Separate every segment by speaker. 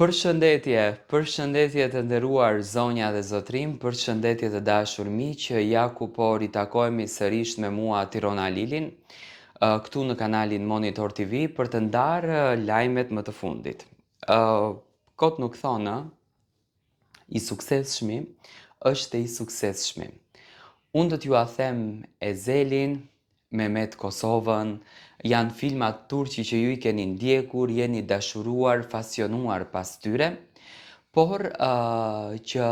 Speaker 1: Përshëndetje të nderuar zonja dhe zotrim, përshëndetje të dashur miq, ja ku po ritakohemi sërish me mua Tirona Lilin, këtu në kanalin Monitor TV për të ndarë lajmet më të fundit. Kot nuk thonë, i suksesshmi është i suksesshmi. Unë do t'ju a them Ezelin, Mehmet Kosovën, janë filmat turqi që ju i keni ndjekur, jeni dashuruar, pasionuar pas tyre, por që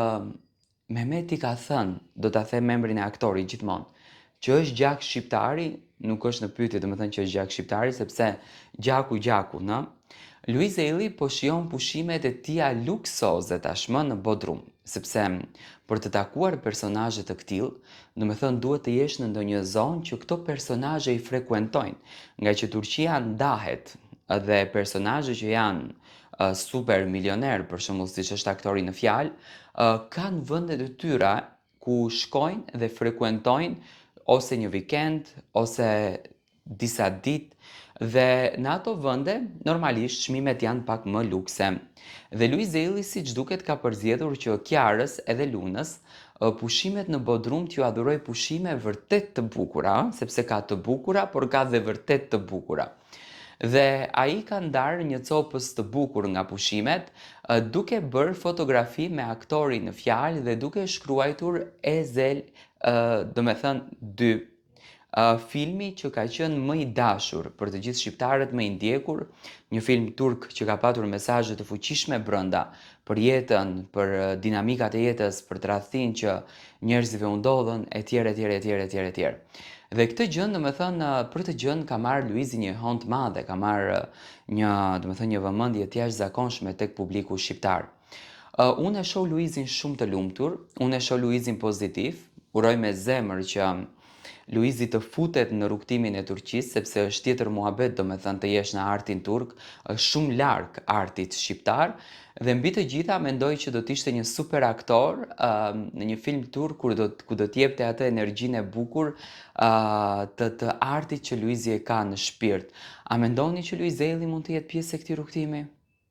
Speaker 1: Mehmeti ka thënë, do t'a them emrin e aktorit gjithmonë, që është gjak shqiptari, nuk është në pyetje do të thënë që është gjak shqiptari, sepse gjaku, në? Luiz Eli po shijon pushimet e tia luksoze tashmë në Bodrum, sepse për të takuar personazhe të këtill, do të thënë duhet të jesh në ndonjë zonë që këto personazhe i frekuentojnë, nga që Turqia ndahet dhe personazhe që janë super milioner, për shembull siç është aktori në fjalë, kanë vende të tyra ku shkojnë dhe frekuentojnë ose një vikend ose disa ditë dhe në ato vende normalisht çmimet janë pak më lukse. Dhe Luiz Eli siç duket ka përzgjedhur që Kiarës edhe Lunës pushimet në Bodrum t'ju adhuroj pushime vërtet të bukura, sepse ka të bukura, por ka dhe vërtet të bukura. Dhe ai ka ndarë një copës të bukur nga pushimet, duke bërë fotografi me aktorin në fjalë dhe duke shkruajtur Ezel, do me thënë 2. Filmi që ka qenë më i dashur për të gjithë shqiptarët, më i ndjekur, një film turk që ka patur mesazhe të fuqishme brenda për jetën, për dinamikat e jetës, për tradhtinë që njerëzve u ndodhen etj. Dhe këtë gjë, domethënë, për të gjën ka marrë Luizi një hond të madhe, ka marrë një vëmendje të jashtëzakonshme tek publiku shqiptar. Unë e shoh Luizin shumë të lumtur, unë e shoh Luizin pozitiv, uroj me zemër që Luizi të futet në rrugtimin e Turqisë, sepse është tjetër muhabet, do me thënë të jesh në artin turk, është shumë larg artit shqiptar, dhe mbi të gjitha mendoj që do t'ishte një super aktor në një film turk ku do t'jepte atë energjinë e bukur të artit që Luizi e ka në shpirt. A mendoni që Luiz Eli mund të jetë pjesë e këtij rrugtimi?